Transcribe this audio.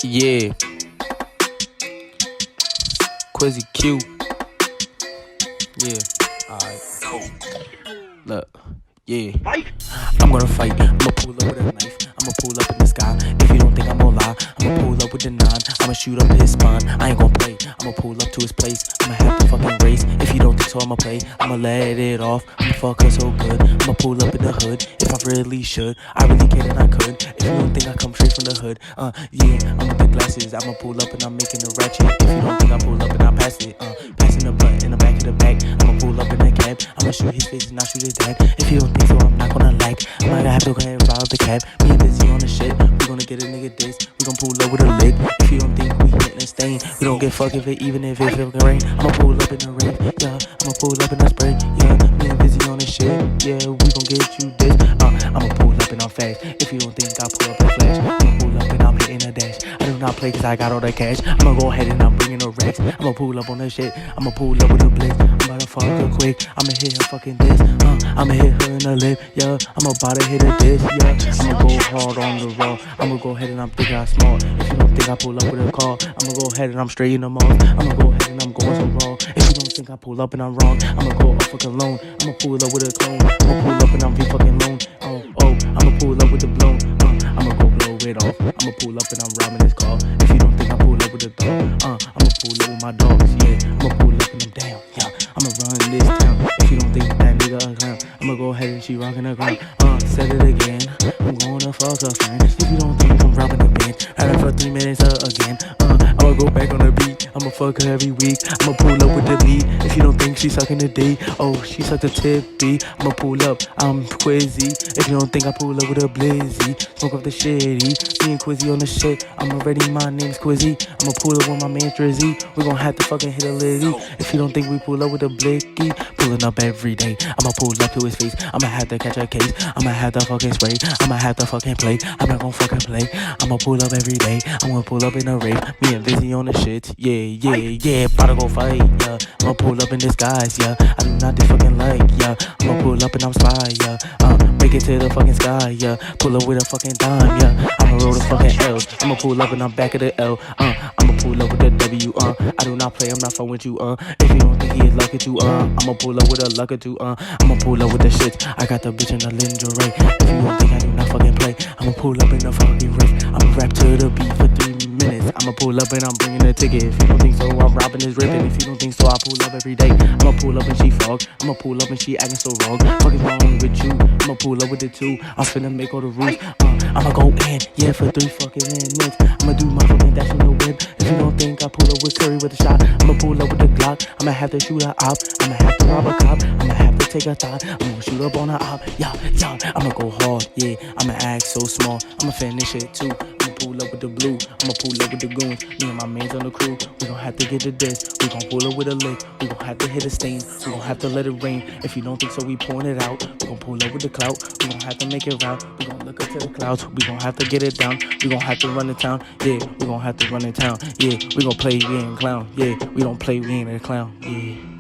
Yeah, Quizzy Q. Yeah, alright. Look, yeah. I'm gonna fight. I'ma pull up with a knife. I'ma pull up in the sky. If you don't think I'm gonna lie, I'ma pull up with the 9. I'ma shoot up his spine. I ain't gonna play. I'ma pull up to his place. I'ma have to fucking race. If you don't think so, I'ma play. I'ma let it off. I'ma fuck her so good. I'ma pull up in the hood. If I really should, I really can and I could. If you don't think I come straight from the hood, yeah, I'm with the glasses. I'ma pull up and I'm making a ratchet. If you don't think I pull up and I pass it, passing the butt in the back of the back. I'ma pull up in the cab. I'ma shoot his face and I'll shoot his dad. If you don't think so, I'm not gonna lag. I might have to go ahead and rob the cab. Me and Busy on the shit. We gonna get a nigga this. We gon' pull up with a lick. If you don't think we hitting a stain, we don't get fuck if it even if it fucking rain. I'ma pull up in the rain, yeah. I'ma pull up in the spray, yeah. Me and Busy on the shit, yeah. We gon' get you this. I'ma pull up and I'm fast. If you don't think I pull up and flash, I'ma pull up and I'm hitting a dash. I do not play cause I got all the cash. I'ma go ahead and I'm bringing the racks. I'ma pull up on the shit. I'ma pull up with a blitz. I'm about to fuck her quick. I'ma hit her fucking this. I'ma hit her in the lip, yeah. I'm about to hit her this, yeah. I'ma go hard on the raw. I'ma go ahead and I'm thinking I'm smart. If you don't think I pull up with a car, I'ma go ahead and I'm straight in the mall. I'ma go ahead and I'm going so raw. If you don't think I pull up and I'm wrong, I'ma go up fucking alone. I'ma pull up with a clone. I'ma pull up and I'm be fucking lone. I'ma pull up with the blown. I'ma go blow it off. I'ma pull up and I'm robbing his car. If you don't think I pull up with the dog, I'ma pull up with my dogs, yeah. I'ma pull up and I'm down, yeah. I'ma run this town. If you don't think that nigga a clown, I'ma go ahead and she rockin' the ground. Said it again. I'm gonna fuck her friend. If you don't think I'm robbing the bench, riding for 3 minutes again. I'ma go back on the beat. I'ma fuck her every week. I'ma pull up with the beat. If you don't think she sucking the D, she suck the tip B. I'ma pull up. I'm Quizzy. If you don't think I pull up with a blizzy, smoke off the shitty. Me and Quizzy on the shit. I'm already. My name's Quizzy. I'ma pull up with my man Drizzy. We gon' have to fucking hit a liddy. If you don't think we pull up with a blicky, pulling up every day. I'ma pull up to his face. I'ma have to catch a case. I'ma have to fucking spray. I'ma have to fucking play. I'm not gon' fucking play. I'ma pull up every day. I'm gonna pull up in a rave. Me and Busy on the shit. Yeah. About to go fight, yeah. I'ma pull up in disguise, yeah. I do not this fucking like, yeah. I'ma pull up and I'm spy, yeah. Make it to the fucking sky, yeah. Pull up with a fucking dime, yeah. I'ma roll the fucking L's. I'ma pull up and I'm back of the L. I'ma pull up with the W, I do not play, I'm not fun with you, If you don't think he is lucky to, I'ma pull up with a luck or two, I'ma pull up with the shit. I got the bitch in the lingerie. If you don't think I do not fucking play, I'ma pull up in the fucking race. I'ma rap to the beat for 3 minutes. I'ma pull up and I'm bringing a ticket. If you don't think so, I'm robbing this ripping. If you don't think so, I pull up every day. I'ma pull up and she fog. I'ma pull up and she acting so wrong. Fuck is wrong with you? I'ma pull up with the 2. I'm finna make all the rules. I'ma go in, yeah, for 3 fucking minutes. I'ma do my fucking dash in the whip. If you don't think I pull up with Curry with a shot, I'ma pull up with the Glock. I'ma have to shoot a op. I'ma have to rob a cop. I'ma have to take a thought. I'm gonna shoot up on a op. Yeah. I'ma go hard, yeah. I'ma act so small. I'ma finish it too. I'ma pull up with the blue. I'ma pull up with the goons. Me and my mains on the crew. We gon' have to get the disc. We gon' pull up with a lick. We gon' have to hit a stain. We gon' have to let it rain. If you don't think so, we pouring it out. We gon' pull up with the clout. We gon' have to make it round. We gon' look up to the clouds. We gon' have to get it down. We gon' have to run in town. Yeah, we gon' have to run in town. Yeah, we gon' play, we ain't clown. Yeah, we don't play, we ain't a clown. Yeah.